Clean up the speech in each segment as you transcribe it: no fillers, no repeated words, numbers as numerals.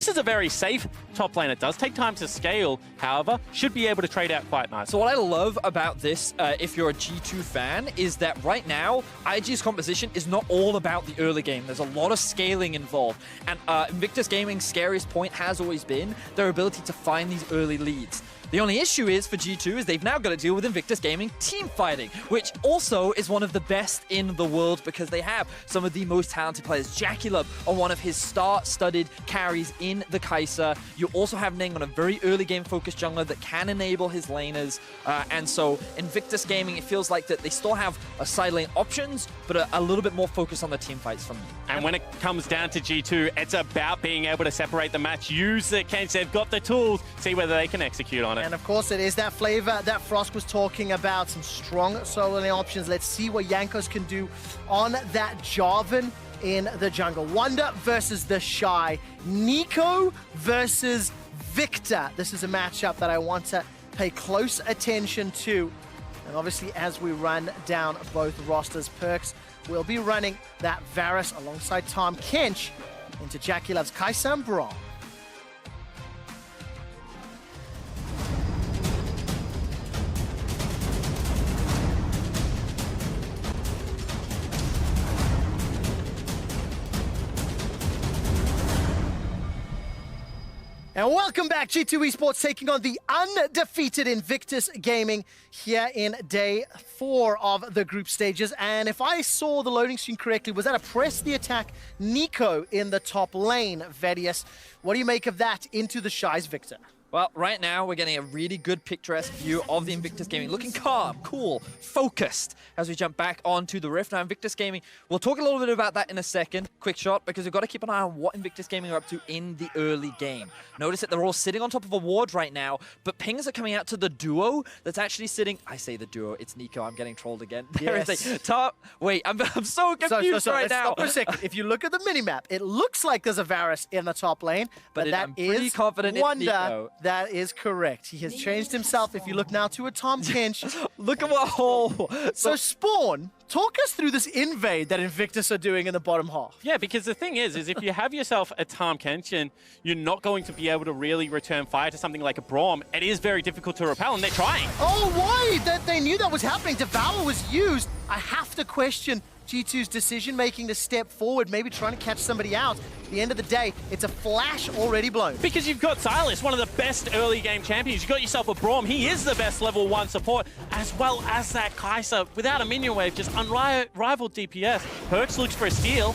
This is a very safe top lane. It does take time to scale, however, should be able to trade out quite nice. So what I love about this, if you're a G2 fan, is that right now, IG's composition is not all about the early game. There's a lot of scaling involved. And Invictus Gaming's scariest point has always been their ability to find these early leads. The only issue is for G2 is they've now got to deal with Invictus Gaming team fighting, which also is one of the best in the world because they have some of the most talented players. JackeyLove on one of his star-studded carries in the Kai'Sa. You also have Ning on a very early game focused jungler that can enable his laners. And so Invictus Gaming, it feels like that they still have a side lane options, but a little bit more focus on the team fights from them. And when it comes down to G2, it's about being able to separate the match, use the Kench. They've got the tools, see whether they can execute on it. And of course, it is that flavor that Frost was talking about. Some strong solo lane options. Let's see what Jankos can do on that Jarvan in the jungle. Wonder versus the Shy. Nico versus Victor. This is a matchup that I want to pay close attention to. And obviously, as we run down both rosters, Perks will be running that Varus alongside Tahm Kench into JackeyLove's Kai'Sa and Braum. And welcome back, G2 Esports taking on the undefeated Invictus Gaming here in day 4 of the group stages. And if I saw the loading screen correctly, was that a press the attack Nico in the top lane, Vedius? What do you make of that into the Shy's Victor? Well, right now, we're getting a really good picturesque view of the Invictus Gaming. Looking calm, cool, focused as we jump back onto the Rift. Now, Invictus Gaming, we'll talk a little bit about that in a second. Quick shot, because we've got to keep an eye on what Invictus Gaming are up to in the early game. Notice that they're all sitting on top of a ward right now, but pings are coming out to the duo that's actually sitting... I say the duo, it's Nico. I'm getting trolled again. Yes. There is a top... Wait, I'm so confused right now. Stop for a second. If you look at the minimap, it looks like there's a Varus in the top lane, but that I'm pretty is confident it's Wonder. Nico. That is correct. He has changed himself. If you look now to a Tahm Kench. Look at what hole. So Spawn, talk us through this invade that Invictus are doing in the bottom half. Yeah, because the thing is if you have yourself a Tahm Kench and you're not going to be able to really return fire to something like a Braum, it is very difficult to repel, and they're trying. Oh, why? They knew that was happening. Devour was used. I have to question G2's decision-making to step forward, maybe trying to catch somebody out. At the end of the day, it's a flash already blown. Because you've got Silas, one of the best early game champions. You've got yourself a Braum. He is the best level 1 support, as well as that Kai'Sa without a minion wave, just unrivaled DPS. Perks looks for a steal.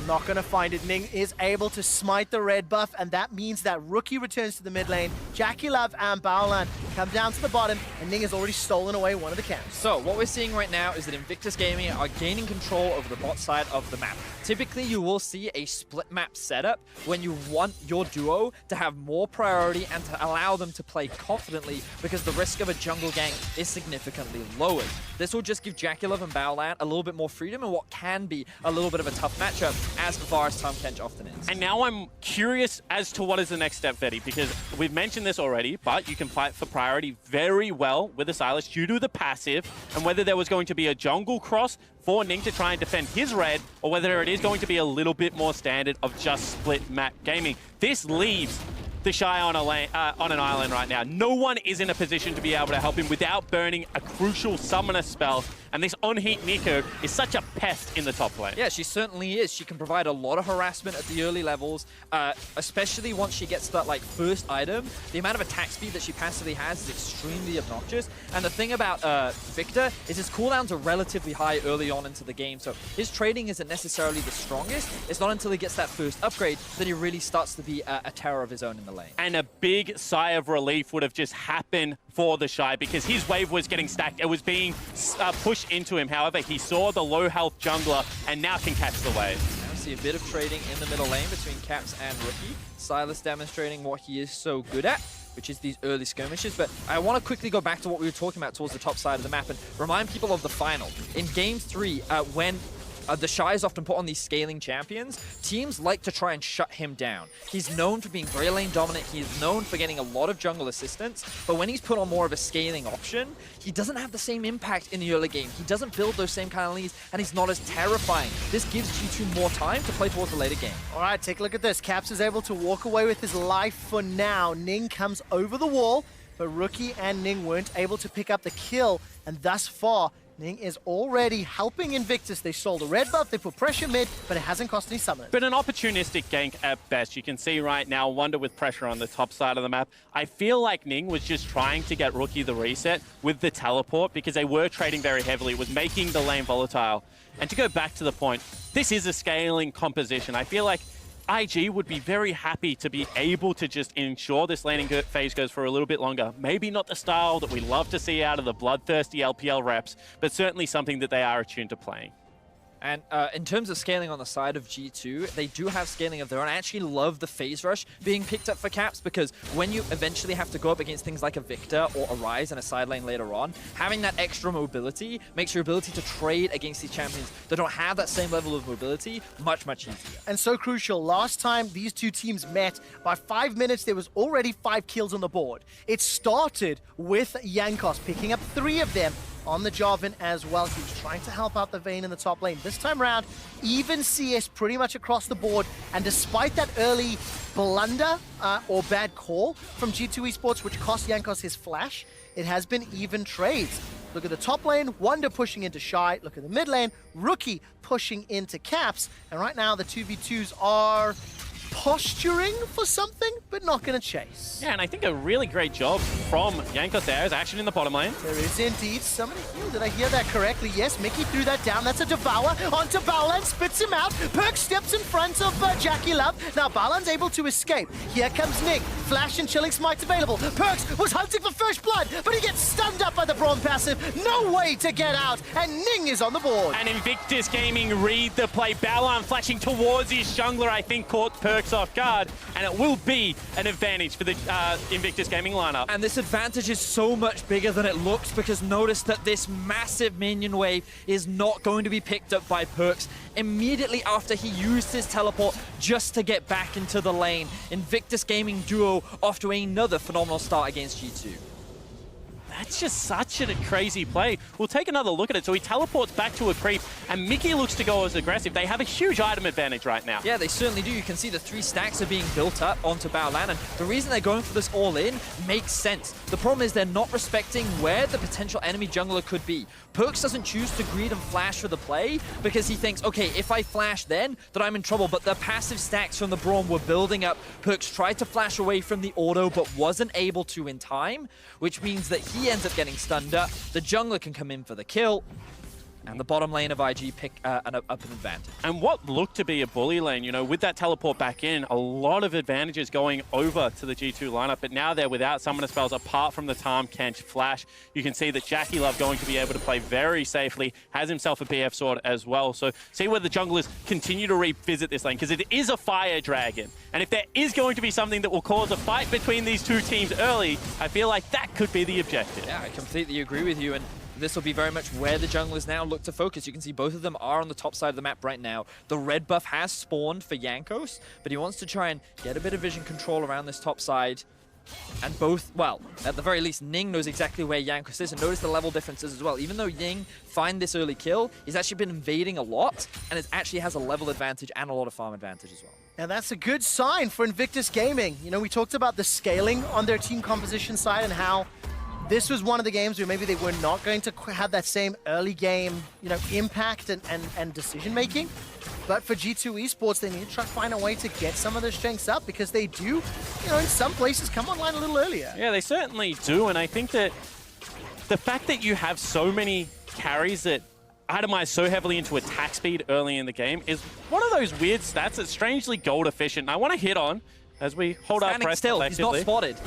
Not going to find it. Ning is able to smite the red buff, and that means that Rookie returns to the mid lane. JackeyLove and Baolan come down to the bottom, and Ning has already stolen away one of the camps. So what we're seeing right now is that Invictus Gaming are gaining control over the bot side of the map. Typically, you will see a split map setup when you want your duo to have more priority and to allow them to play confidently because the risk of a jungle gank is significantly lowered. This will just give JackeyLove and Baolan a little bit more freedom in what can be a little bit of a tough matchup, as Varus Tahm Kench often is. And now I'm curious as to what is the next step, Vedi, because we've mentioned this already, but you can fight for priority very well with the Silas due to the passive, and whether there was going to be a jungle cross for Ning to try and defend his red, or whether it is going to be a little bit more standard of just split map gaming. This leaves the Shy on an island right now. No one is in a position to be able to help him without burning a crucial summoner spell. And this on-heat Nico is such a pest in the top lane. Yeah, she certainly is. She can provide a lot of harassment at the early levels, especially once she gets that first item. The amount of attack speed that she passively has is extremely obnoxious. And the thing about Victor is his cooldowns are relatively high early on into the game, so his trading isn't necessarily the strongest. It's not until he gets that first upgrade that he really starts to be a terror of his own in the lane. And a big sigh of relief would have just happened for the Shy because his wave was getting stacked. It was being pushed into him. However, he saw the low health jungler and now can catch the wave. Now we see a bit of trading in the middle lane between Caps and Rookie. Silas demonstrating what he is so good at, which is these early skirmishes. But I want to quickly go back to what we were talking about towards the top side of the map and remind people of the final. In Game 3, when the Shy is often put on these scaling champions, teams like to try and shut him down. He's known for being very lane dominant, he's known for getting a lot of jungle assistance, but when he's put on more of a scaling option, he doesn't have the same impact in the early game. He doesn't build those same kind of leads, and he's not as terrifying. This gives G2 more time to play towards the later game. All right, take a look at this. Caps is able to walk away with his life for now. Ning comes over the wall, but Rookie and Ning weren't able to pick up the kill, and thus far, Ning is already helping Invictus. They sold a red buff, they put pressure mid, but it hasn't cost any summoners. But an opportunistic gank at best. You can see right now, Wonder with pressure on the top side of the map. I feel like Ning was just trying to get Rookie the reset with the teleport because they were trading very heavily. It was making the lane volatile. And to go back to the point, this is a scaling composition. I feel like IG would be very happy to be able to just ensure this laning phase goes for a little bit longer. Maybe not the style that we love to see out of the bloodthirsty LPL reps, but certainly something that they are attuned to playing. And in terms of scaling on the side of G2, they do have scaling of their own. I actually love the phase rush being picked up for Caps because when you eventually have to go up against things like a Victor or a Ryze in a side lane later on, having that extra mobility makes your ability to trade against these champions that don't have that same level of mobility much, much easier. And so crucial, last time these two teams met, by 5 minutes there was already 5 kills on the board. It started with Jankos picking up 3 of them on the Jarvan as well. He was trying to help out the Vayne in the top lane. This time around, even CS pretty much across the board. And despite that early blunder or bad call from G2 Esports, which cost Jankos his flash, it has been even trades. Look at the top lane, Wonder pushing into Shy. Look at the mid lane, Rookie pushing into Caps. And right now, the 2v2s are posturing for something, but not going to chase. Yeah, and I think a really great job from Jankos there is action in the bottom lane. There is indeed somebody. Did I hear that correctly? Yes, Mickey threw that down. That's a Devour onto Balan, spits him out. Perk steps in front of Jackie Love. Now Balan's able to escape. Here comes Nick. Flash and Chilling Smite available. Perks was hunting for first blood, but he gets stunned up by the Braum passive. No way to get out, and Ning is on the board. And Invictus Gaming read the play. Balan flashing towards his jungler, I think caught Perks off guard, and it will be an advantage for the Invictus Gaming lineup. And this advantage is so much bigger than it looks because notice that this massive minion wave is not going to be picked up by Perks immediately after he used his teleport just to get back into the lane. Invictus Gaming duo off to another phenomenal start against G2. That's just such a crazy play. We'll take another look at it. So he teleports back to a creep, and Mickey looks to go as aggressive. They have a huge item advantage right now. Yeah, they certainly do. You can see the 3 stacks are being built up onto Baolan, and the reason they're going for this all-in makes sense. The problem is they're not respecting where the potential enemy jungler could be. Perks doesn't choose to greed and flash for the play because he thinks, okay, if I flash then I'm in trouble, but the passive stacks from the Braum were building up. Perks tried to flash away from the auto, but wasn't able to in time, which means that he ends up getting stunned up. The jungler can come in for the kill, and the bottom lane of IG pick up an advantage. And what looked to be a bully lane, you know, with that teleport back in, a lot of advantages going over to the G2 lineup, but now they're without summoner spells apart from the Tahm Kench flash. You can see that Jackie Love going to be able to play very safely, has himself a PF sword as well. So see whether the junglers continue to revisit this lane, because it is a fire dragon. And if there is going to be something that will cause a fight between these two teams early, I feel like that could be the objective. Yeah, I completely agree with you. And this will be very much where the junglers now look to focus. You can see both of them are on the top side of the map right now. The red buff has spawned for Jankos, but he wants to try and get a bit of vision control around this top side. And both, well, at the very least, Ning knows exactly where Jankos is, and notice the level differences as well. Even though Ning find this early kill, he's actually been invading a lot, and it actually has a level advantage and a lot of farm advantage as well. Now that's a good sign for Invictus Gaming. You know, we talked about the scaling on their team composition side and how this was one of the games where maybe they were not going to have that same early game, you know, impact and decision making. But for G2 Esports, they need to try to find a way to get some of their strengths up because they do, you know, in some places come online a little earlier. Yeah, they certainly do. And I think that the fact that you have so many carries that itemize so heavily into attack speed early in the game is one of those weird stats that's strangely gold efficient. And I want to hit on as we hold our breath still, collectively. he's not spotted.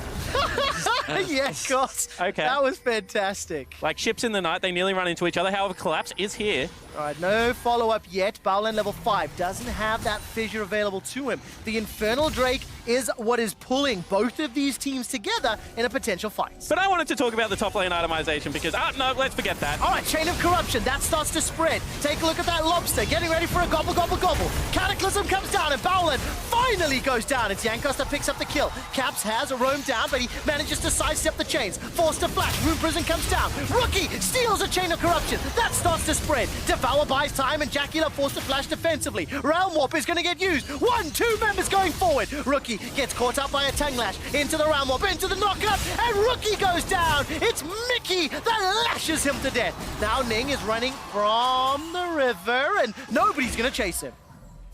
Yankos. Okay. That was fantastic. Like ships in the night, they nearly run into each other. However, Collapse is here. All right, no follow-up yet. Baolan level 5 doesn't have that fissure available to him. The Infernal Drake is what is pulling both of these teams together in a potential fight. But I wanted to talk about the top lane itemization because, no, let's forget that. All right, Chain of Corruption, that starts to spread. Take a look at that Lobster, getting ready for a gobble, gobble, gobble. Cataclysm comes down, and Baolan finally goes down. It's Yankos that picks up the kill. Caps has a roam down, but he manages to sidestep the chains. Forced to flash, Rune Prison comes down. Rookie steals a Chain of Corruption. That starts to spread. Devour buys time, and Jackula forced to flash defensively. Realm Warp is going to get used. 2 members going forward. Rookie gets caught up by a Tongue Lash. Into the Realm Warp, into the knockup, and Rookie goes down. It's Mickey that lashes him to death. Now Ning is running from the river, and nobody's going to chase him.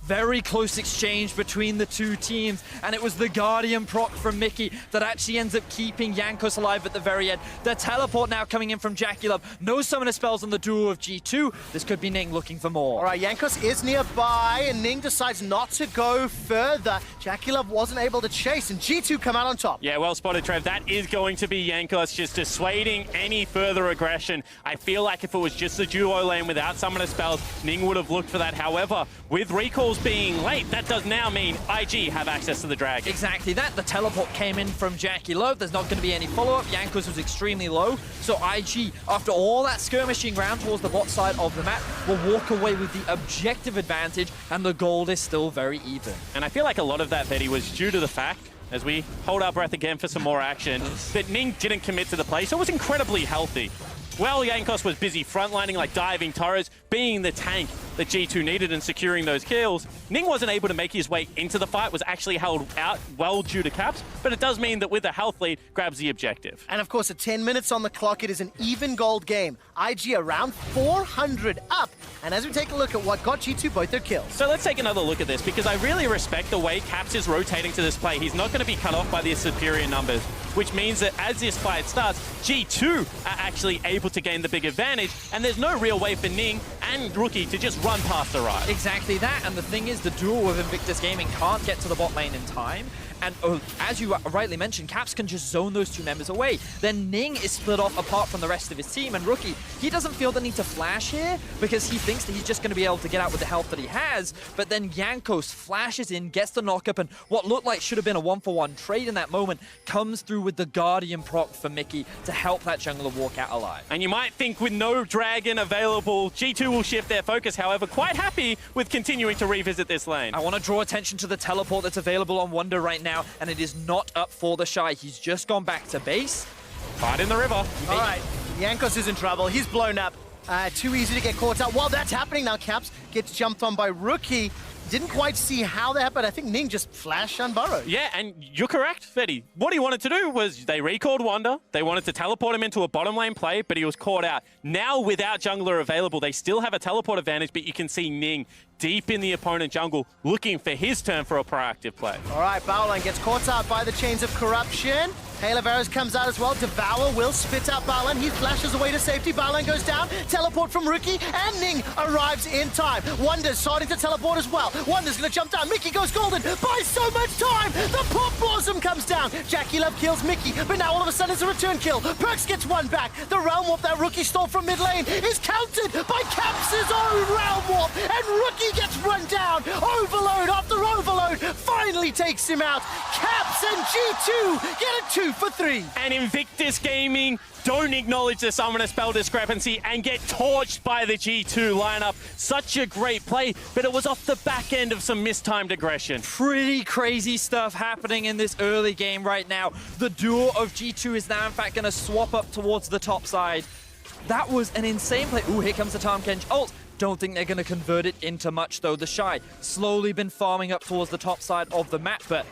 Very close exchange between the two teams, and it was the Guardian proc from Mickey that actually ends up keeping Yankos alive at the very end. The teleport now coming in from Jackie No summoner spells on the duo of G2. This could be Ning looking for more. All right, Yankos is nearby, and Ning decides not to go further. Jackie wasn't able to chase, and G2 come out on top. Yeah, well spotted, Trev. That is going to be Yankos just dissuading any further aggression. I feel like if it was just the duo lane without summoner spells, Ning would have looked for that. However, with recalls being late, that does now mean IG have access to the dragon. Exactly that. The teleport came in from Jackie Low. There's not going to be any follow-up. Yankos was extremely low. So IG, after all that skirmishing round towards the bot side of the map, will walk away with the objective advantage, and the gold is still very even. And I feel like a lot of that, Betty, was due to the fact, as we hold our breath again for some more action, that Ning didn't commit to the play, so it was incredibly healthy. Well, Yankos was busy frontlining, like diving turrets, being the tank that G2 needed and securing those kills. Ning wasn't able to make his way into the fight, was actually held out well due to Caps, but it does mean that with a health lead, grabs the objective. And of course, at 10 minutes on the clock, it is an even gold game. IG around 400 up. And as we take a look at what got G2 both their kills. So let's take another look at this, because I really respect the way Caps is rotating to this play. He's not going to be cut off by their superior numbers, which means that as this fight starts, G2 are actually able to gain the big advantage, and there's no real way for Ning and Rookie to just run past the right. Exactly that, and the thing is, the duo of Invictus Gaming can't get to the bot lane in time, and as you rightly mentioned, Caps can just zone those two members away. Then Ning is split off apart from the rest of his team, and Rookie, he doesn't feel the need to flash here because he thinks that he's just going to be able to get out with the health that he has, but then Yankos flashes in, gets the knockup, and what looked like should have been a 1-for-1 trade in that moment comes through with the Guardian proc for Mickey to help that jungler walk out alive. And you might think with no dragon available, G2 will shift their focus, however, quite happy with continuing to revisit this lane. I want to draw attention to the teleport that's available on Wonder right now, and it is not up for the Shy. He's just gone back to base. Fight in the river. All right, Yankos is in trouble. He's blown up. Too easy to get caught out. While that's happening now, Caps gets jumped on by Rookie. Didn't quite see how that happened. I think Ning just flashed unburrowed. Yeah, and you're correct, Fetty. What he wanted to do was they recalled Wonder. They wanted to teleport him into a bottom lane play, but he was caught out. Now, without jungler available, they still have a teleport advantage, but you can see Ning deep in the opponent jungle looking for his turn for a proactive play. All right, Baolan gets caught out by the chains of corruption. Hail of Arrows comes out as well. Devour will spit out Baolan. He flashes away to safety. Baolan goes down. Teleport from Rookie, and Ning arrives in time. Wonder's starting to teleport as well. Wonder's going to jump down. Mickey goes golden. Buys so much time. The Pop Blossom comes down. Jackie Love kills Mickey, but now all of a sudden it's a return kill. Perks gets one back. The Realm Warp that Rookie stole from mid lane is countered by Caps' own Realm Warp, and Rookie gets run down. Overload after overload finally takes him out. Caps and G2 get a 2 for 3. And Invictus Gaming don't acknowledge the summoner spell discrepancy and get torched by the G2 lineup. Such a great play, but it was off the back end of some mistimed aggression. Pretty crazy stuff happening in this early game right now. The duo of G2 is now in fact going to swap up towards the top side. That was an insane play. Ooh, here comes the Tahm Kench ult. Don't think they're going to convert it into much though. The Shy slowly been farming up towards the top side of the map, but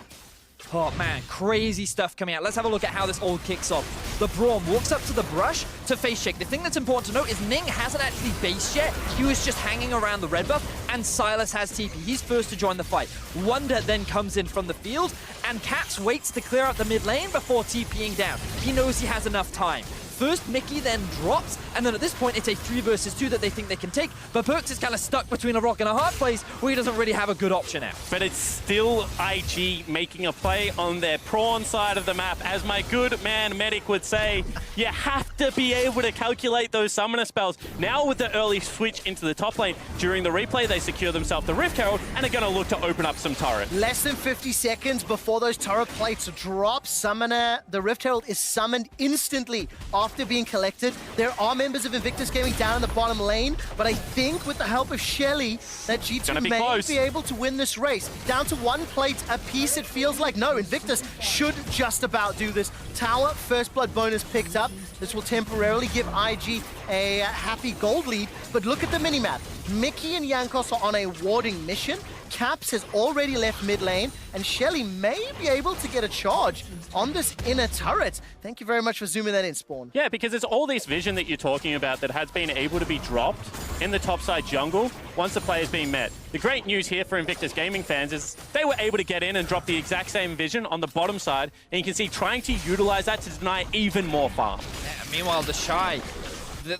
oh man, crazy stuff coming out. Let's have a look at how this all kicks off. The Braum walks up to the brush to face check. The thing that's important to note is Ning hasn't actually based yet. He was just hanging around the red buff, and Silas has TP. He's first to join the fight. Wonder then comes in from the field, and Caps waits to clear out the mid lane before TPing down. He knows he has enough time. First, Mickey then drops, and then at this point, it's a 3 versus 2 that they think they can take, but Perks is kind of stuck between a rock and a hard place where he doesn't really have a good option out. But it's still IG making a play on their prawn side of the map. As my good man Medic would say, you have to be able to calculate those summoner spells. Now with the early switch into the top lane, during the replay, they secure themselves the Rift Herald and are going to look to open up some turret. Less than 50 seconds before those turret plates drop, the Rift Herald is summoned instantly after being collected. There are members of Invictus Gaming down in the bottom lane, but I think with the help of Shelly, that G2 may be able to win this race. Down to 1 plate apiece, it feels like. No, Invictus should just about do this. Tower, first blood bonus picked up. This will temporarily give IG a happy gold lead, but look at the minimap. Mickey and Jankos are on a warding mission. Caps has already left mid lane, and Shelly may be able to get a charge on this inner turret. Thank you very much for zooming that in, Spawn. Yeah, because it's all this vision that you're talking about that has been able to be dropped in the topside jungle once the player's been met. The great news here for Invictus Gaming fans is they were able to get in and drop the exact same vision on the bottom side, and you can see trying to utilize that to deny even more farm. Yeah, meanwhile, the Shy,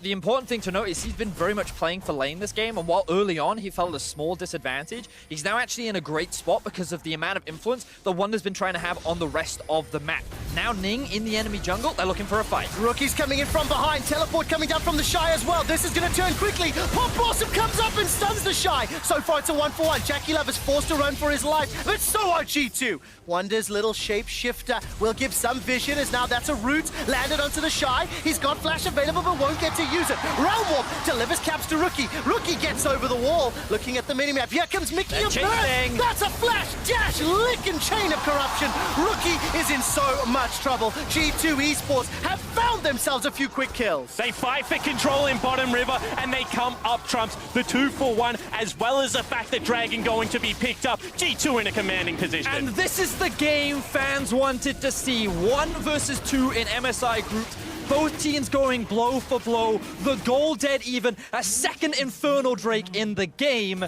the important thing to note is he's been very much playing for lane this game, and while early on he felt a small disadvantage, he's now actually in a great spot because of the amount of influence the Wonder's been trying to have on the rest of the map. Now Ning in the enemy jungle, they're looking for a fight. Rookie's coming in from behind, teleport coming down from the Shy as well. This is going to turn quickly. Pop Blossom comes up and stuns the Shy. So far it's a 1-for-1. Jackie Love is forced to run for his life, but so are G2. Wonder's little shapeshifter will give some vision, as now that's a root landed onto the Shy. He's got flash available but won't get to use it. Realm Warp delivers caps to Rookie. Rookie gets over the wall. Looking at the minimap, here comes Mickey and Burst. That's a flash dash, lick and chain of corruption. Rookie is in so much trouble. G2 Esports have found themselves a few quick kills. They fight for control in bottom river, and they come up trumps the 2-for-1, as well as the fact that Dragon going to be picked up. G2 in a commanding position. And this is the game fans wanted to see. 1 versus 2 in MSI groups. Both teams going blow for blow. The goal dead even. A second Infernal Drake in the game.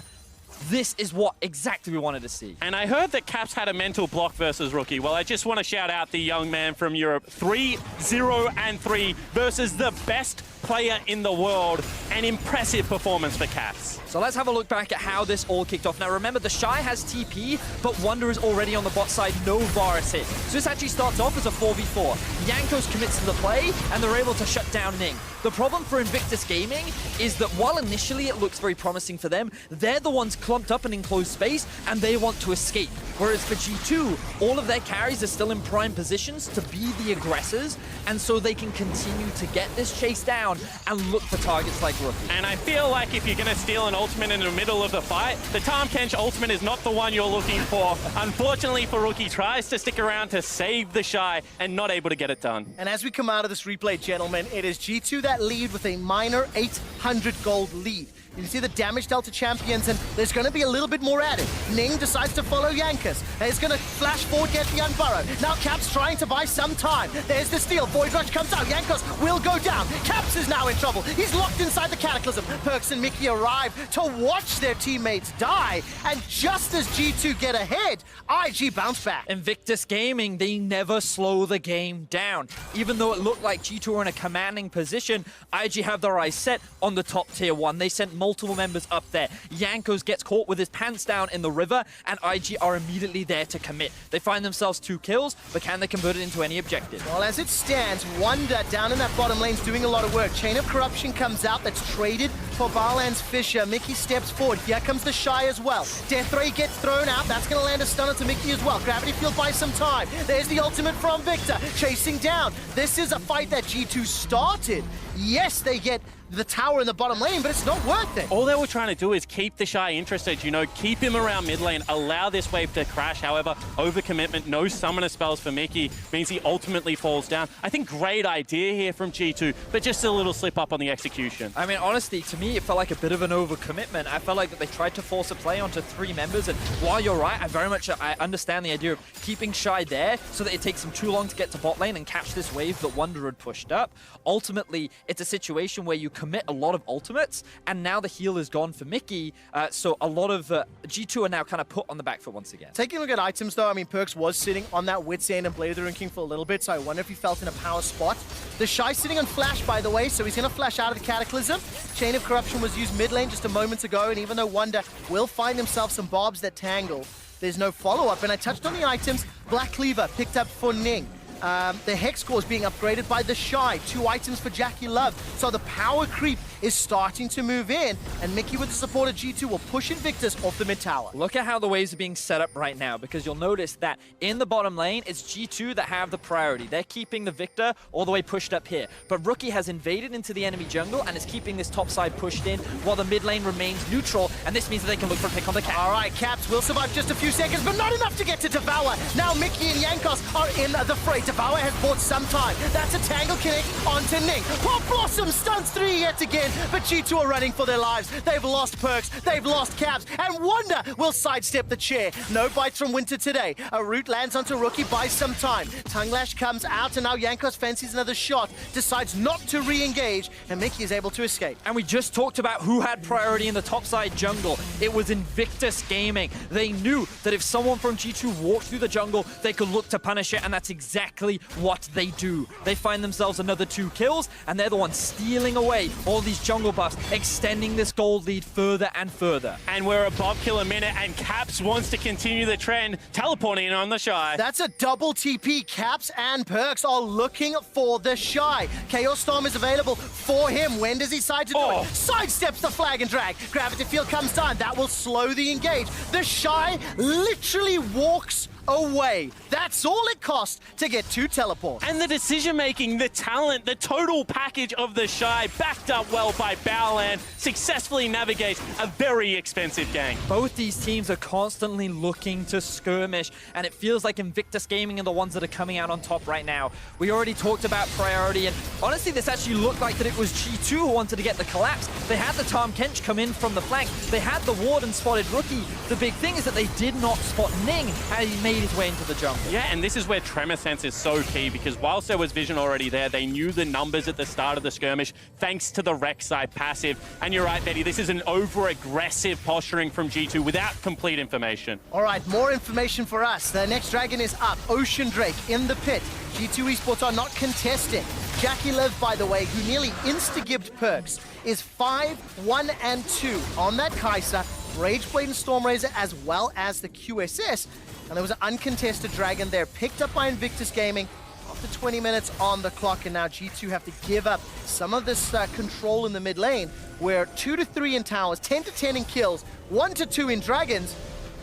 This is what exactly we wanted to see. And I heard that Caps had a mental block versus Rookie. Well, I just want to shout out the young man from Europe. 3-0-3 versus the best player in the world. An impressive performance for Caps. So let's have a look back at how this all kicked off. Now remember, the Shy has TP, but Wonder is already on the bot side, no Varus hit. So this actually starts off as a 4v4. Jankos commits to the play, and they're able to shut down Ning. The problem for Invictus Gaming is that while initially it looks very promising for them, they're the ones clumped up in enclosed space, and they want to escape. Whereas for G2, all of their carries are still in prime positions to be the aggressors, and so they can continue to get this chase down and look for targets like Rookie. And I feel like if you're going to steal an ultimate in the middle of the fight, the Tahm Kench ultimate is not the one you're looking for. Unfortunately for Rookie, tries to stick around to save the Shy and not able to get it done. And as we come out of this replay, gentlemen, it is G2 that lead with a minor 800 gold lead. You can see the damage dealt to champions, and there's going to be a little bit more added. Ning decides to follow Jankos. He's going to flash forward, get the Unburrow. Now Caps trying to buy some time. There's the steal. Void Rush comes out. Jankos will go down. Caps is now in trouble. He's locked inside the Cataclysm. Perks and Mickey arrive to watch their teammates die. And just as G2 get ahead, IG bounce back. Invictus Gaming, they never slow the game down. Even though it looked like G2 are in a commanding position, IG have their eyes set on the top tier 1. They sent multiple members up there. Jankos gets caught with his pants down in the river, and IG are immediately there to commit. They find themselves 2 kills, but can they convert it into any objective? Well, as it stands, Wonder down in that bottom lane is doing a lot of work. Chain of Corruption comes out, that's traded for Barland's Fisher. Mickey steps forward. Here comes the Shy as well. Death Ray gets thrown out. That's going to land a stunner to Mickey as well. Gravity Field buys some time. There's the ultimate from Victor, chasing down. This is a fight that G2 started. Yes, they get the tower in the bottom lane, but it's not worth it. All they were trying to do is keep the Shy interested, you know, keep him around mid lane, allow this wave to crash. However, overcommitment, no summoner spells for Mickey means he ultimately falls down. I think great idea here from G2, but just a little slip up on the execution. I mean, honestly, to me, it felt like a bit of an overcommitment. I felt like that they tried to force a play onto 3 members, and while you're right, I understand the idea of keeping Shy there so that it takes him too long to get to bot lane and catch this wave that Wonder had pushed up. Ultimately, it's a situation where you commit a lot of ultimates, and now the heal is gone for Mickey, so a lot of G2 are now kind of put on the back foot once again. Taking a look at items, though, I mean, Perkz was sitting on that Wit's End and Blade of the Rune King for a little bit, so I wonder if he felt in a power spot. The Shy sitting on Flash, by the way, so he's going to flash out of the Cataclysm. Chain of Corruption was used mid lane just a moment ago, and even though Wonder will find himself some barbs that tangle, there's no follow-up. And I touched on the items. Black Cleaver picked up for Ning. The Hex core is being upgraded by the Shy. 2 items for Jackie Love. So the power creep is starting to move in, and Mickey with the support of G2 will push Invictus off the mid tower. Look at how the waves are being set up right now, because you'll notice that in the bottom lane, it's G2 that have the priority. They're keeping the Victor all the way pushed up here. But Rookie has invaded into the enemy jungle and is keeping this top side pushed in while the mid lane remains neutral, and this means that they can look for a pick on the Cap. All right, Caps will survive just a few seconds, but not enough to get to Devour. Now Mickey and Jankos are in the fray. Devour has bought some time. That's a Tangle Connect onto Ning. Pop Blossom stuns 3 yet again, but G2 are running for their lives. They've lost Perkz, they've lost Caps, and Wonder will sidestep the chair. No bites from Winter today. A root lands onto Rookie, buys some time. Tongue Lash comes out, and now Jankos fancies another shot, decides not to re-engage, and Mickey is able to escape. And we just talked about who had priority in the topside jungle. It was Invictus Gaming. They knew that if someone from G2 walked through the jungle, they could look to punish it, and that's exactly what they do. They find themselves another 2 kills, and they're the ones stealing away all these jungle buffs, extending this gold lead further and further. And we're above kill a minute, and Caps wants to continue the trend, teleporting in on the Shy. That's a double TP. Caps and Perkz are looking for the Shy. Chaos Storm is available for him. When does he decide to do it? Sidesteps the flag and drag. Gravity Field comes down. That will slow the engage. The Shy literally walks away. That's all it costs to get 2 teleports. And the decision-making, the talent, the total package of the Shy, backed up well by Bowland, successfully navigates a very expensive gang. Both these teams are constantly looking to skirmish, and it feels like Invictus Gaming are the ones that are coming out on top right now. We already talked about priority, and honestly, this actually looked like that it was G2 who wanted to get the collapse. They had the Tahm Kench come in from the flank. They had the ward and spotted Rookie. The big thing is that they did not spot Ning as he made his way into the jungle. Yeah, and this is where Tremor Sense is so key, because whilst there was vision already there, they knew the numbers at the start of the skirmish thanks to the Rek'Sai passive. And you're right, Betty, this is an over-aggressive posturing from G2 without complete information. All right, more information for us. The next dragon is up. Ocean Drake in the pit. G2 Esports are not contesting. Jackie Liv, by the way, who nearly insta-gibbed Perkz, is 5-1-2 on that Kai'Sa, Rageblade and Stormrazor, as well as the QSS. And there was an uncontested dragon there, picked up by Invictus Gaming after 20 minutes on the clock, and now G2 have to give up some of this control in the mid lane, where 2 to 3 in towers, 10 to 10 in kills, 1 to 2 in dragons.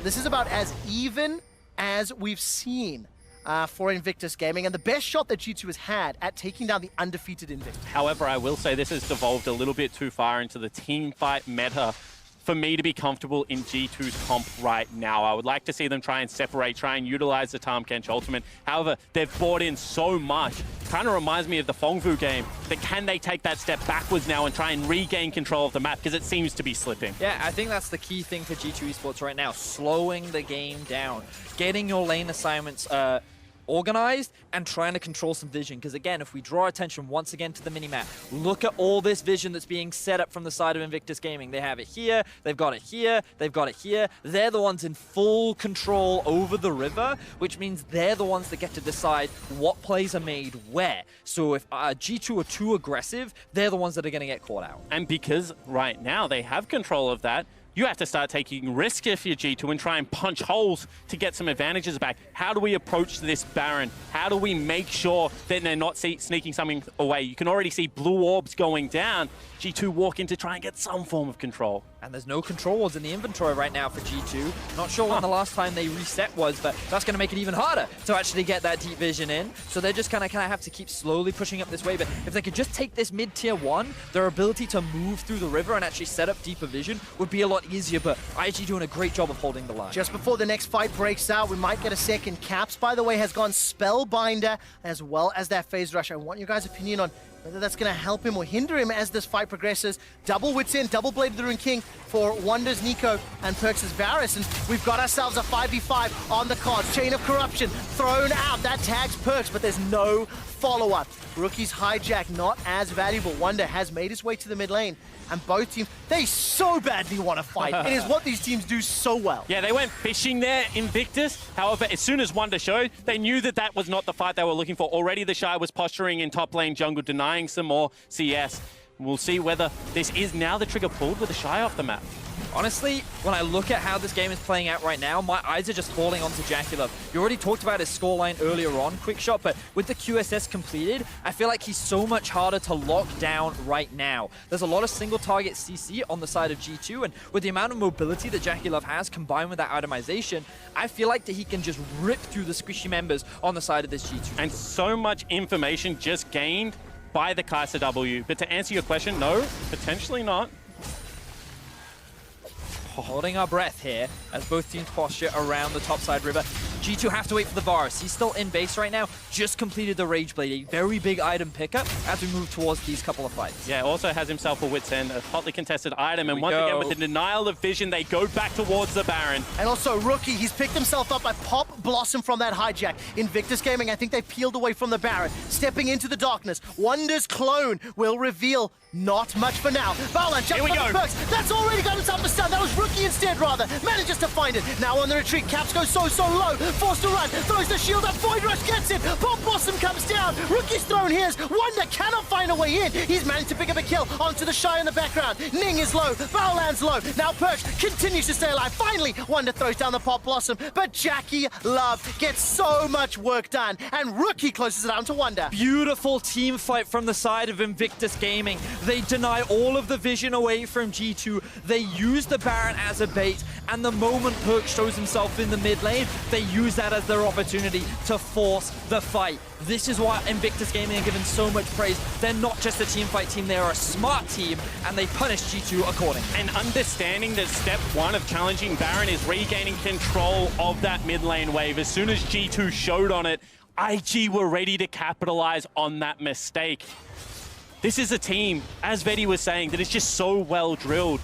This is about as even as we've seen for Invictus Gaming, and the best shot that G2 has had at taking down the undefeated Invictus. However, I will say this has devolved a little bit too far into the team fight meta for me to be comfortable in G2's comp right now. I would like to see them try and separate, try and utilize the Tahm Kench ultimate. However, they've bought in so much. Kind of reminds me of the Fengfu game, that can they take that step backwards now and try and regain control of the map, because it seems to be slipping. Yeah, I think that's the key thing for G2 Esports right now, slowing the game down, getting your lane assignments organized and trying to control some vision, because again, if we draw attention once again to the minimap, look at all this vision that's being set up from the side of Invictus Gaming. They have it here, they've got it here, they've got it here. They're the ones in full control over the river, which means they're the ones that get to decide what plays are made where. So if G2 are too aggressive, they're the ones that are going to get caught out. And because right now they have control of that, you have to start taking risk if you're G2 and try and punch holes to get some advantages back. How do we approach this Baron? How do we make sure that they're not sneaking something away? You can already see blue orbs going down. G2 walk in to try and get some form of control. And there's no control wards in the inventory right now for G2. Not sure when the last time they reset was, but that's going to make it even harder to actually get that deep vision in. So they're just kind of have to keep slowly pushing up this way. But if they could just take this mid-tier 1, their ability to move through the river and actually set up deeper vision would be a lot easier. But IG doing a great job of holding the line. Just before the next fight breaks out, we might get a second. Caps, by the way, has gone Spellbinder as well as that Phase Rush. I want your guys' opinion on Whether that's going to help him or hinder him as this fight progresses. Double Wits in, double Blade of the Rune King for Wonder's Nico and Perks' Varus. And we've got ourselves a 5v5 on the cards. Chain of Corruption thrown out. That tags Perks, but there's no follow-up. Rookie's hijack not as valuable. Wonder has made his way to the mid lane. And both teams, they so badly want to fight. It is what these teams do so well. Yeah, they went fishing there, Invictus. However, as soon as Wonder showed, they knew that that was not the fight they were looking for. Already the Shy was posturing in top lane jungle, denying some more CS. We'll see whether this is now the trigger pulled with the Shy off the map. Honestly, when I look at how this game is playing out right now, my eyes are just falling onto JackeyLove. You already talked about his scoreline earlier on, quick shot, but with the QSS completed, I feel like he's so much harder to lock down right now. There's a lot of single target CC on the side of G2, and with the amount of mobility that JackeyLove has combined with that itemization, I feel like that he can just rip through the squishy members on the side of this G2. And so much information just gained by the Kai'Sa W. But to answer your question, no, potentially not. Holding our breath here as both teams posture around the topside river. G2 have to wait for the Varus. He's still in base right now. Just completed the Rage Blade, a very big item pickup as we move towards these couple of fights. Yeah, also has himself a Wit's End, a hotly contested item. And once again, with the denial of vision, they go back towards the Baron. And also, Rookie, he's picked himself up by Pop Blossom from that hijack. Invictus Gaming, I think they've peeled away from the Baron. Stepping into the darkness. Wonder's clone will reveal not much for now. Balan jumps on the Perks. That's already got himself a stun. That was Rookie instead, rather. Manages to find it. Now on the retreat. Caps goes so low. Forced to run. Throws the shield up. Void Rush gets it. Pop Blossom comes down. Rookie's thrown his. Wonder cannot find a way in. He's managed to pick up a kill onto the Shy in the background. Ning is low. Balan's low. Now Perks continues to stay alive. Finally, Wonder throws down the Pop Blossom. But JackeyLove gets so much work done. And Rookie closes it down to Wonder. Beautiful team fight from the side of Invictus Gaming. They deny all of the vision away from G2. They use the Baron as a bait, and the moment Perks shows himself in the mid lane, they use that as their opportunity to force the fight. This is why Invictus Gaming are given so much praise. They're not just a team fight team, they are a smart team, and they punish G2 accordingly. And understanding that step one of challenging Baron is regaining control of that mid lane wave. As soon as G2 showed on it, IG were ready to capitalize on that mistake. This is a team, as Vedi was saying, that is just so well drilled.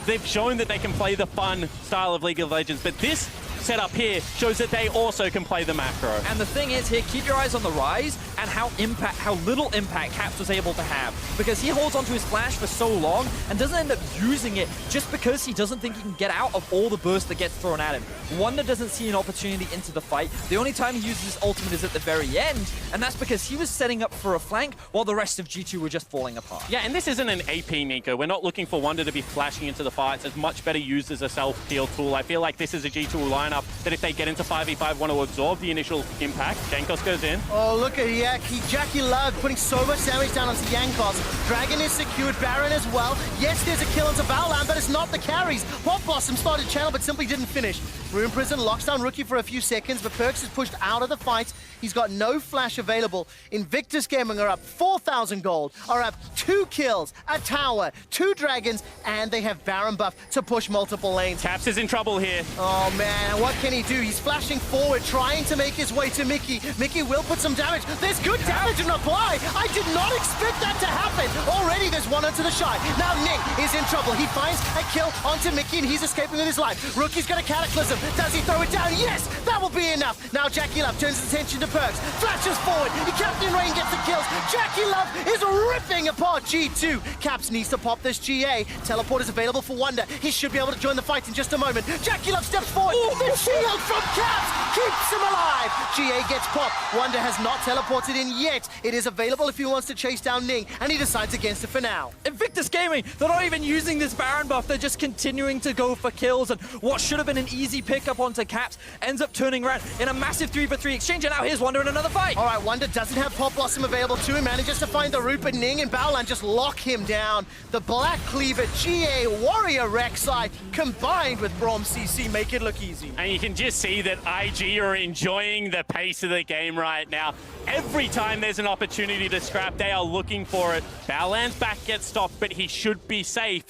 They've shown that they can play the fun style of League of Legends, but this setup here shows that they also can play the macro. And the thing is here, keep your eyes on the Rise and how little impact Caps was able to have. Because he holds onto his flash for so long and doesn't end up using it just because he doesn't think he can get out of all the burst that gets thrown at him. Wonder doesn't see an opportunity into the fight. The only time he uses his ultimate is at the very end, and that's because he was setting up for a flank while the rest of G2 were just falling apart. Yeah, and this isn't an AP, Nico. We're not looking for Wonder to be flashing into the fights. It's much better used as a self-heal tool. I feel like this is a G2 lineup that if they get into 5v5 want to absorb the initial impact. Jankos goes in. Oh, look at JackeyLove putting so much damage down onto Jankos. Dragon is secured, Baron as well. Yes, there's a kill onto Balan, but it's not the carries. Pop Blossom started channel, but simply didn't finish. Rune Prison locks down Rookie for a few seconds, but Perks is pushed out of the fight. He's got no flash available. Invictus Gaming are up 4,000 gold, are up 2 kills, a tower, 2 dragons, and they have Baron buff to push multiple lanes. Caps is in trouble here. Oh man, what can he do? He's flashing forward, trying to make his way to Mickey. Mickey will put some damage. There's good damage in apply. I did not expect that to happen. Already there's one onto the Shy. Now Ning is in trouble. He finds a kill onto Mickey and he's escaping with his life. Rookie's got a Cataclysm. Does he throw it down? Yes, that will be enough. Now JackeyLove turns his attention to Perks. Flashes forward. Captain Rain gets the kills. JackeyLove is ripping apart G2. Caps needs to pop this GA. Teleport is available for Wonder. He should be able to join the fight in just a moment. JackeyLove steps forward. The shield from Caps keeps him alive. GA gets popped. Wonder has not teleported in yet. It is available if he wants to chase down Ning, and he decides against it for now. Invictus Gaming, they're not even using this Baron buff. They're just continuing to go for kills, and what should have been an easy pickup onto Caps ends up turning around in a massive 3-for-3 exchange, and now here's Wonder in another fight. All right, Wonder doesn't have Pop Blossom available to him, manages to find the root, but Ning and Baolan just lock him down. The Black Cleaver, GA, Warrior Rek'Sai, combined with Braum CC, make it look easy. And you can just see that IG are enjoying the pace of the game right now. Every time there's an opportunity to scrap, they are looking for it. Baolan's back gets stopped, but he should be safe.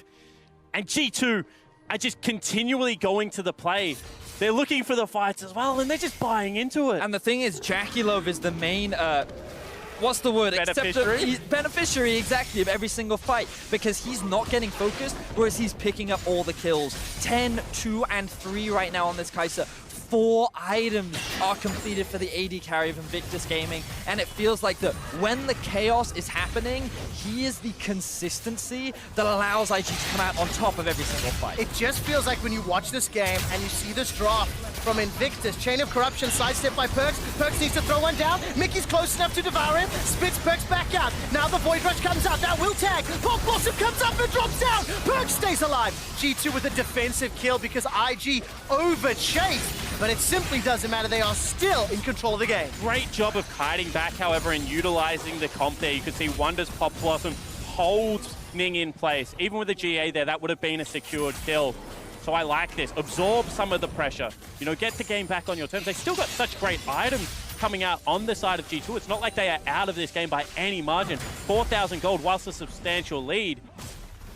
And G2 are just continually going to the play. They're looking for the fights as well, and they're just buying into it. And the thing is, JackeyLove is the main what's the word? Beneficiary? Beneficiary, exactly, of every single fight, because he's not getting focused, whereas he's picking up all the kills. 10, 2, and 3 right now on this Kai'Sa. 4 items are completed for the AD carry of Invictus Gaming, and it feels like that when the chaos is happening, he is the consistency that allows IG to come out on top of every single fight. It just feels like when you watch this game and you see this draft from Invictus, Chain of Corruption, sidestep by Perkz. Perkz needs to throw one down. Mickey's close enough to devour him. Spits Perkz back out. Now the Void Rush comes out. That will tag. Pop Blossom comes up and drops down. Perkz stays alive. G2 with a defensive kill because IG overchased. But it simply doesn't matter. They are still in control of the game. Great job of kiting back, however, and utilizing the comp there. You could see Wonder's Pop Blossom holds Ning in place. Even with the GA there, that would have been a secured kill. So I like this. Absorb some of the pressure. You know, get the game back on your terms. They still got such great items coming out on the side of G2. It's not like they are out of this game by any margin. 4,000 gold, whilst a substantial lead.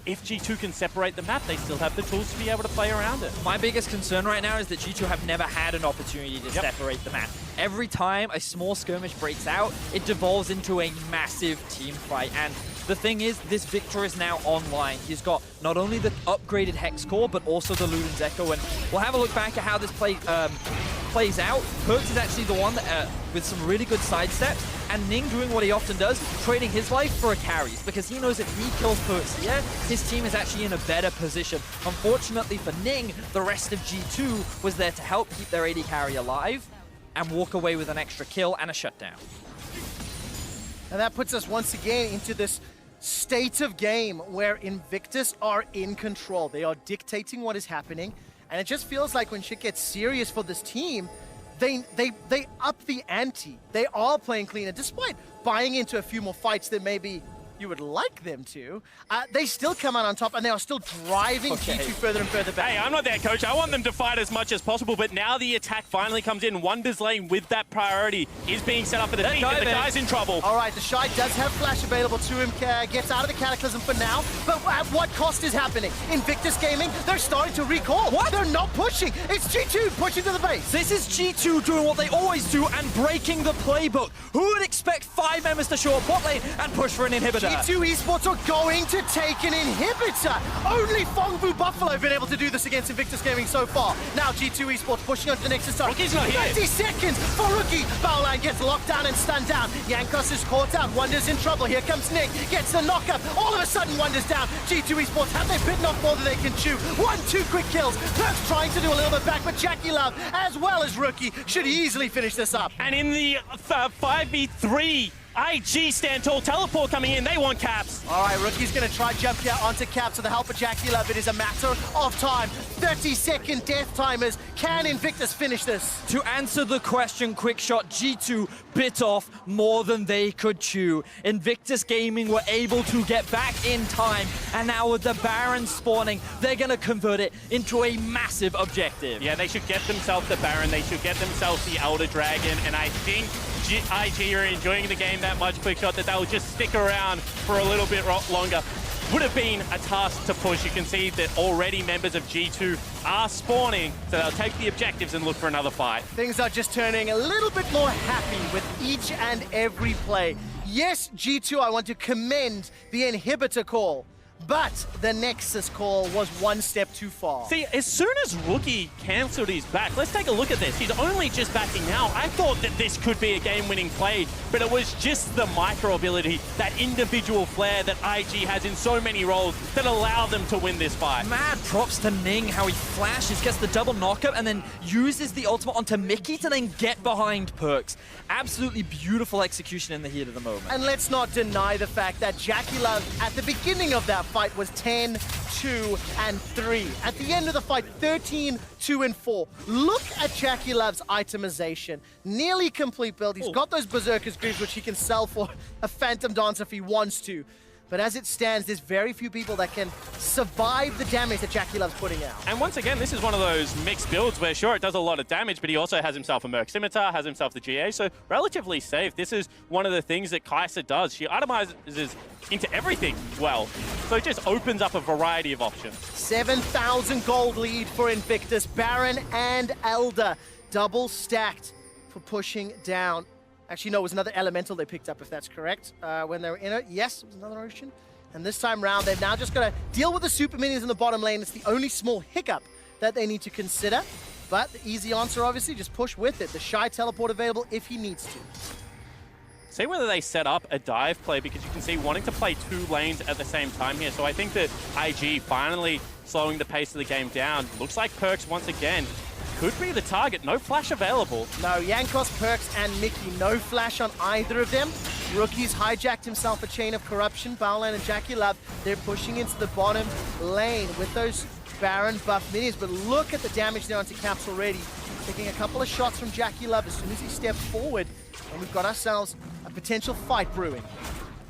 If G2 can separate the map, they still have the tools to be able to play around it. My biggest concern right now is that G2 have never had an opportunity to separate the map. Every time a small skirmish breaks out, it devolves into a massive team fight. And the thing is, this Victor is now online. He's got not only the upgraded Hex Core, but also the Luden's Echo. And we'll have a look back at how this plays out. Perkz is actually the one that, with some really good sidesteps, and Ning doing what he often does, trading his life for a carries, because he knows if he kills Perkz here, his team is actually in a better position. Unfortunately for Ning, the rest of G2 was there to help keep their AD carry alive and walk away with an extra kill and a shutdown. And that puts us once again into this state of game where Invictus are in control. They are dictating what is happening, and it just feels like when shit gets serious for this team, they up the ante. They are playing cleaner, despite buying into a few more fights that maybe you would like them to. They still come out on top, and they are still driving G2 further and further back. Hey, I'm not there, coach. I want them to fight as much as possible, but now the attack finally comes in. Wonder's lane with that priority is being set up for the team, and the guy's in trouble. All right, the Shy does have flash available to him, gets out of the Cataclysm for now, but at what cost is happening? Invictus Gaming, they're starting to recall. What? They're not pushing. It's G2 pushing to the base. This is G2 doing what they always do and breaking the playbook. Who would expect 5 members to show up bot lane and push for an inhibitor? G2 Esports are going to take an inhibitor. Only Fongbu Buffalo have been able to do this against Invictus Gaming so far. Now G2 Esports pushing on to the Nexus side. Rookie's not here. 30 seconds for Rookie. Bowline gets locked down and stunned down. Jankos is caught out. Wonder's in trouble. Here comes Nick. Gets the knockup. All of a sudden, Wonder's down. G2 Esports have they bitten off more than they can chew. 1-2 quick kills. Perkz trying to do a little bit back, but Jackie Love, as well as Rookie, should easily finish this up. And in the 5v3, IG stand tall, teleport coming in, they want caps. All right, Rookie's gonna try jump out onto caps with the help of Jackie Love. It is a matter of time. 30-second death timers. Can Invictus finish this? To answer the question, quick shot, G2 bit off more than they could chew. Invictus Gaming were able to get back in time, and now with the Baron spawning, they're gonna convert it into a massive objective. Yeah, they should get themselves the Baron, they should get themselves the Elder Dragon, and I think IG are enjoying the game that much, quick shot, that they'll just stick around for a little bit longer. Would have been a task to push. You can see that already members of G2 are spawning, so they'll take the objectives and look for another fight. Things are just turning a little bit more happy with each and every play. Yes, G2, I want to commend the inhibitor call, but the Nexus call was one step too far. See, as soon as Rookie cancelled his back, let's take a look at this. He's only just backing now. I thought that this could be a game-winning play, but it was just the micro ability, that individual flair that IG has in so many roles that allow them to win this fight. Mad props to Ning, how he flashes, gets the double knockup, and then uses the ultimate onto Mickey to then get behind Perkz. Absolutely beautiful execution in the heat of the moment. And let's not deny the fact that Jackie Love, at the beginning of that fight, was 10, 2, and 3. At the end of the fight, 13, 2, and 4. Look at Jackie Love's itemization. Nearly complete build. He's got those Berserker's Greaves, which he can sell for a Phantom Dance if he wants to. But as it stands, there's very few people that can survive the damage that Jackie Love's putting out. And once again, this is one of those mixed builds where, sure, it does a lot of damage, but he also has himself a Merc Scimitar, has himself the GA, so relatively safe. This is one of the things that Kai'Sa does. She itemizes into everything well, so it just opens up a variety of options. 7,000 gold lead for Invictus. Baron and Elder double stacked for pushing down. Actually, no, it was another elemental they picked up, if that's correct. When they were in it, yes, it was another ocean. And this time round, they've now just got to deal with the super minions in the bottom lane. It's the only small hiccup that they need to consider. But the easy answer, obviously, just push with it. The Shy teleport available if he needs to. See whether they set up a dive play, because you can see wanting to play 2 lanes at the same time here. So I think that IG finally slowing the pace of the game down. Looks like Perks once again could be the target. No flash available. No, Jankos, Perks, and Mickey, no flash on either of them. Rookie's hijacked himself a chain of corruption. Baolan and Jackie Love, they're pushing into the bottom lane with those Baron buff minions. But look at the damage there onto Caps already. Taking a couple of shots from Jackie Love as soon as he steps forward. And we've got ourselves a potential fight brewing.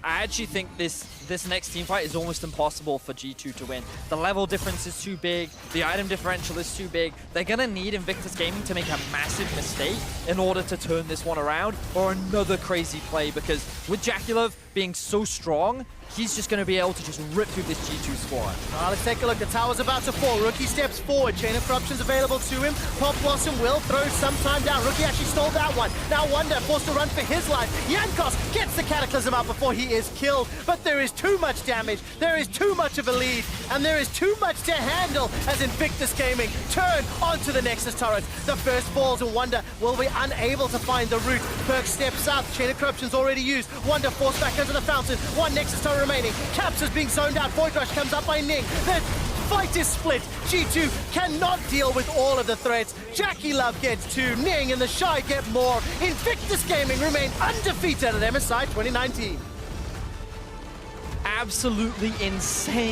I actually think this next team fight is almost impossible for G2 to win. The level difference is too big. The item differential is too big. They're going to need Invictus Gaming to make a massive mistake in order to turn this one around, or another crazy play, because with Jackulov being so strong, he's just going to be able to just rip through this G2 squad. Let's take a look. The tower's about to fall. Rookie steps forward. Chain of Corruption's available to him. Pop Blossom will throw some time down. Rookie actually stole that one. Now Wonder forced to run for his life. Jankos gets the Cataclysm out before he is killed. But there is too much damage. There is too much of a lead. And there is too much to handle as Invictus Gaming turn onto the Nexus turret. The first falls and Wonder will be unable to find the route. Perk steps out. Chain of Corruption's already used. Wonder forced back into the fountain. One Nexus turret remaining. Caps is being zoned out. Void Rush comes up by Ning. The fight is split. G2 cannot deal with all of the threats. Jackie Love gets 2. Ning and the Shy get more. Invictus Gaming remain undefeated at MSI 2019. Absolutely insane.